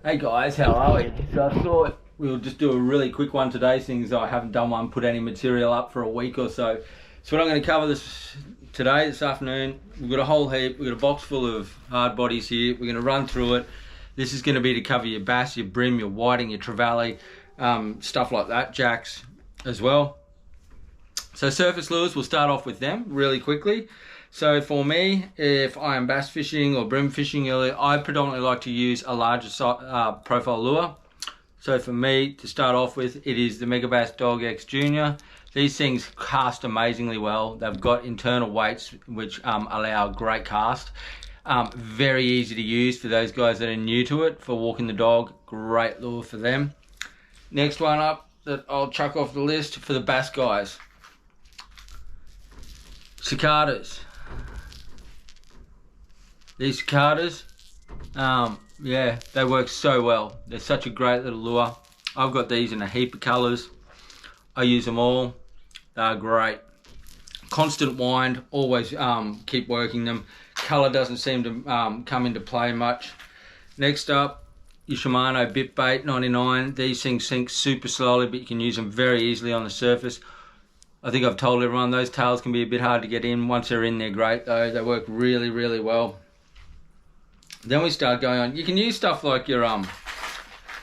Hey guys, how are we? So I thought we'll just do a really quick one today, since I haven't done one, put any material up for a week or so. So what I'm going to cover this afternoon, we've got a whole heap, we've got a box full of hard bodies here, we're going to run through it. This is going to be to cover your bass, your brim, your whiting, your trevally, stuff like that, jacks as well. So surface lures, we'll start off with them really quickly. So for me, if I am bass fishing or brim fishing, I predominantly like to use a larger profile lure. So for me, to start off with, it is the Megabass Dog X Junior. These things cast amazingly well. They've got internal weights which allow great cast. Very easy to use for those guys that are new to it, for walking the dog. Great lure for them. Next one up that I'll chuck off the list for the bass guys. Cicadas. These cicadas, yeah, they work so well. They're such a great little lure. I've got these in a heap of colours. I use them all. They're great. Constant wind, always keep working them. Colour doesn't seem to come into play much. Next up, your Shimano Bitbait 99. These things sink super slowly, but you can use them very easily on the surface. I think I've told everyone those tails can be a bit hard to get in. Once they're in, they're great though. They work really, really well. Then we start going on. You can use stuff like your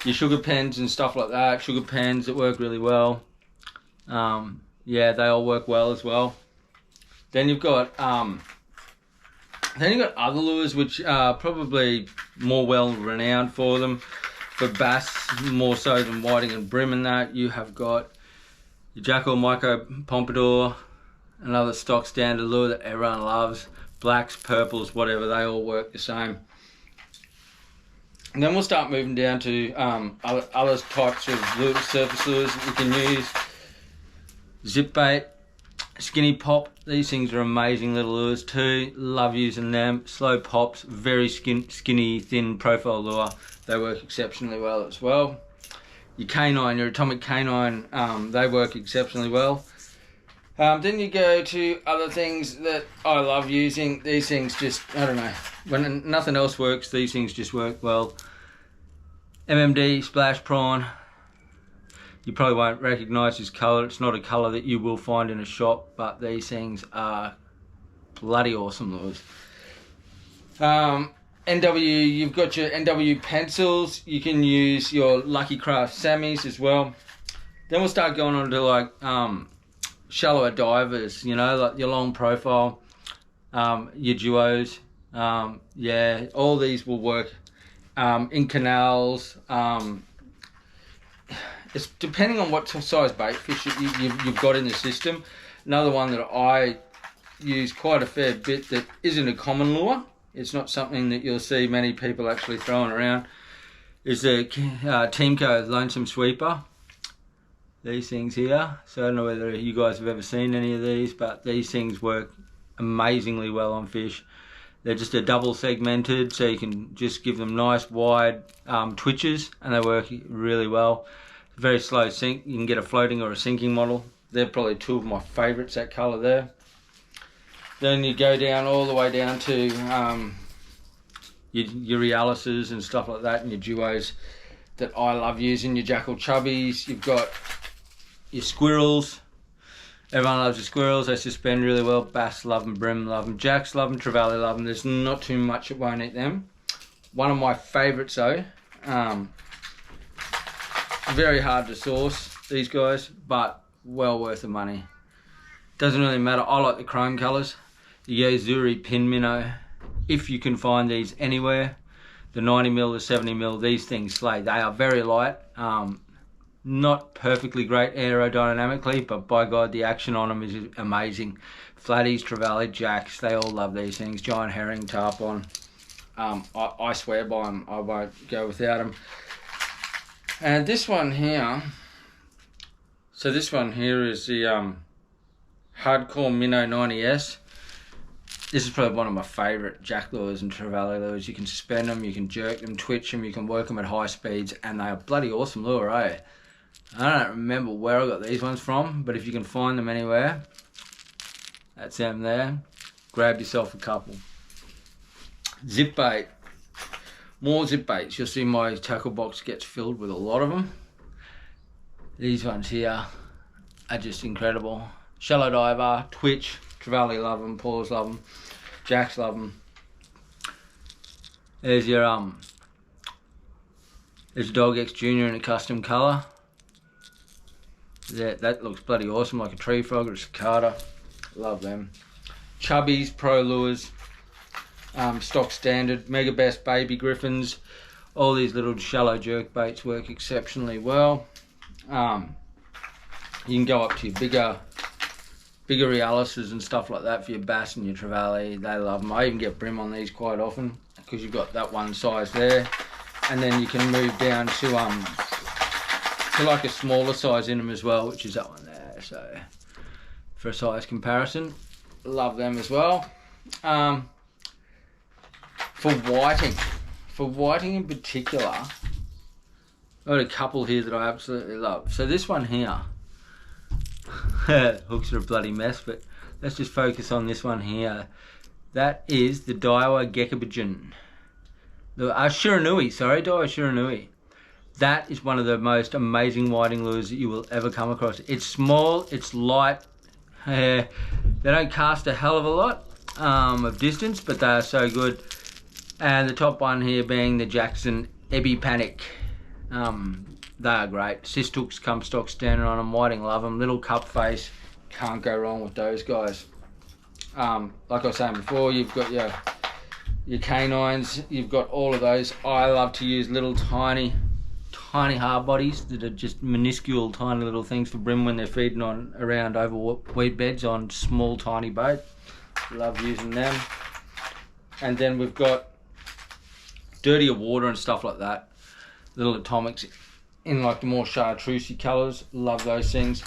sugar pens and stuff like that. Sugar pens that work really well. Yeah, they all work well as well. Then you've got other lures which are probably more well renowned for them. For bass, more so than whiting and brim and that. You have got your Jackall Micro Pompadour, another stock standard lure that everyone loves. Blacks, purples, whatever, they all work the same. And then we'll start moving down to other types of surface lures that you can use. Zip bait, skinny pop, these things are amazing little lures too. Love using them. Slow pops, very skinny, thin profile lure. They work exceptionally well as well. Your canine, your atomic canine, they work exceptionally well. Then you go to other things that I love using. These things just, I don't know, when nothing else works, these things just work well. MMD Splash Prawn. You probably won't recognise this colour. It's not a colour that you will find in a shop, but these things are bloody awesome lures. NW, you've got your NW pencils. You can use your Lucky Craft Sammys as well. Then we'll start going on to like shallower divers, you know, like your long profile, your duos. Yeah, all these will work in canals. It's depending on what size bait fish you've got in the system. Another one that I use quite a fair bit that isn't a common lure, it's not something that you'll see many people actually throwing around, is the Teamco Lonesome Sweeper. These things here. So I don't know whether you guys have ever seen any of these, but these things work amazingly well on fish. They're just a double segmented, so you can just give them nice wide twitches, and they work really well. Very slow sink. You can get a floating or a sinking model. They're probably two of my favourites, that colour there. Then you go down all the way down to your Realises and stuff like that, and your duos that I love using. Your Jackall Chubbies. You've got your squirrels. Everyone loves your squirrels. They suspend really well. Bass love them, brim love them, jacks love them, trevally love them. There's not too much that won't eat them. One of my favourites though, very hard to source, these guys, but well worth the money. Doesn't really matter. I like the chrome colours. The Yo-Zuri Pin Minnow, if you can find these anywhere. The 90mm, the 70mm, these things slay. They are very light. Not perfectly great aerodynamically, but by God, the action on them is amazing. Flatties, trevally, jacks, they all love these things. Giant herring, tarpon. I swear by them. I won't go without them. And this one here, so this one here is the Hardcore Minnow 90S. This is probably one of my favourite jack lures and trevally lures. You can suspend them, you can jerk them, twitch them, you can work them at high speeds, and they are bloody awesome lure, eh? I don't remember where I got these ones from, but if you can find them anywhere, that's them there. Grab yourself a couple. Zip bait. More zip baits. You'll see my tackle box gets filled with a lot of them. These ones here are just incredible. Shallow diver, twitch, Trevally love them, Paws love them, Jacks love them. There's your there's a Dog X Junior in a custom colour. That looks bloody awesome, like a tree frog or a cicada. Love them. Chubbies, Pro Lures, stock standard, Mega Best Baby Griffins. All these little shallow jerk baits work exceptionally well. You can go up to your bigger Realises and stuff like that for your bass and your trevally. They love them. I even get brim on these quite often because you've got that one size there, and then you can move down to like a smaller size in them as well, which is that one there. So for a size comparison, love them as well. For whiting in particular, I've got a couple here that I absolutely love. So this one here, hooks are a bloody mess, but let's just focus on this one here. That is the Daiwa Gekabajin. The Shiranui, sorry, Daiwa Shiranui. That is one of the most amazing whiting lures that you will ever come across. It's small, it's light, they don't cast a hell of a lot of distance, but they are so good. And the top one here being the Jackson Ebby Panic. They are great. Cyst hooks come stock standard on them. Whiting love them. Little cup face. Can't go wrong with those guys. Like I was saying before, you've got your canines. You've got all of those. I love to use little tiny hard bodies that are just minuscule tiny little things for brim when they're feeding on around over weed beds on small tiny bait. Love using them. And then we've got dirtier water and stuff like that. Little atomics in like the more chartreusey colours. Love those things.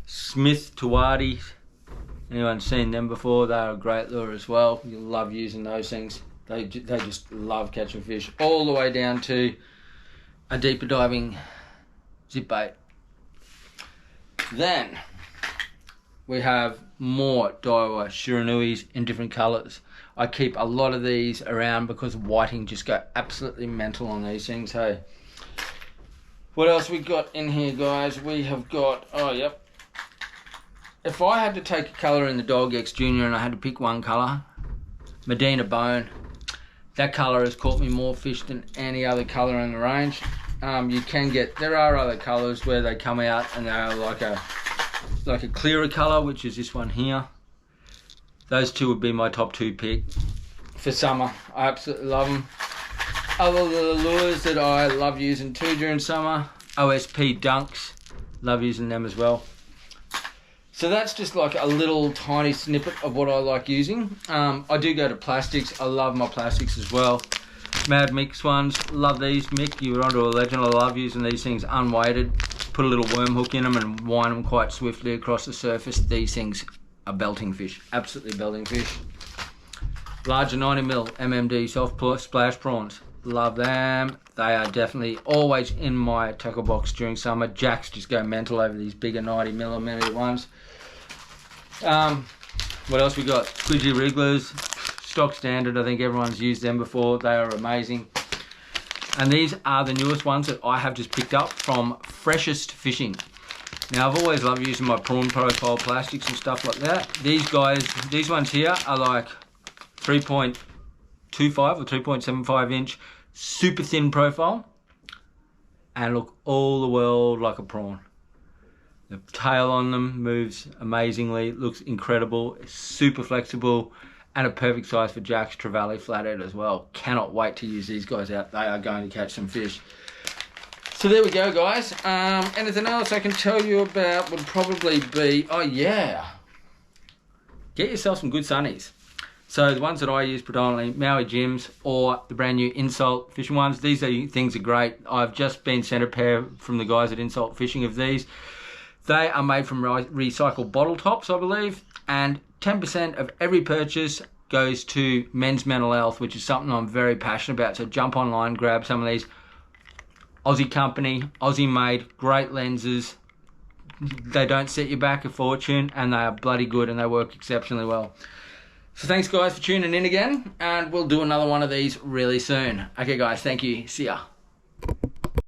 Smith Tuwadi. Anyone seen them before? They're a great lure as well. You'll love using those things. They just love catching fish. All the way down to a deeper diving zip bait. Then we have more Daiwa Shiranuis in different colours. I keep a lot of these around because whiting just go absolutely mental on these things. Hey, what else we got in here, guys? We have got, oh yep. If I had to take a colour in the Dog X Junior and I had to pick one colour, Medina Bone. That colour has caught me more fish than any other colour in the range. There are other colours where they come out and they are like a clearer colour, which is this one here. Those two would be my top two pick for summer. I absolutely love them. Other lures that I love using too during summer, OSP Dunks, love using them as well. So that's just like a little tiny snippet of what I like using. I do go to plastics. I love my plastics as well. Mad Mix ones, love these. Mick, you're onto a legend. I love using these things unweighted. Put a little worm hook in them and wind them quite swiftly across the surface. These things are belting fish, absolutely belting fish. Larger 90mm MMD soft splash prawns, love them. They are definitely always in my tackle box during summer. Jacks just go mental over these bigger 90mm ones. What else we got? Squidgy Wrigglers, stock standard. I think everyone's used them before. They are amazing. And these are the newest ones that I have just picked up from Freshest Fishing. Now, I've always loved using my prawn profile plastics and stuff like that. These ones here are like 3.25 or 3.75 inch, super thin profile, and look all the world like a prawn. The tail on them moves amazingly, looks incredible, it's super flexible, and a perfect size for Jack's Trevally Flathead as well. Cannot wait to use these guys out. They are going to catch some fish. So there we go, guys. Anything else I can tell you about would probably be, oh yeah, get yourself some good sunnies. So the ones that I use predominantly, Maui Jims or the brand new Insult Fishing ones. These things are great. I've just been sent a pair from the guys at Insult Fishing of these. They are made from recycled bottle tops, I believe, and 10% of every purchase goes to men's mental health, which is something I'm very passionate about. So jump online, grab some of these. Aussie company, Aussie made, great lenses. They don't set you back a fortune, and they are bloody good and they work exceptionally well. So thanks guys for tuning in again, and we'll do another one of these really soon. Okay guys, thank you. See ya.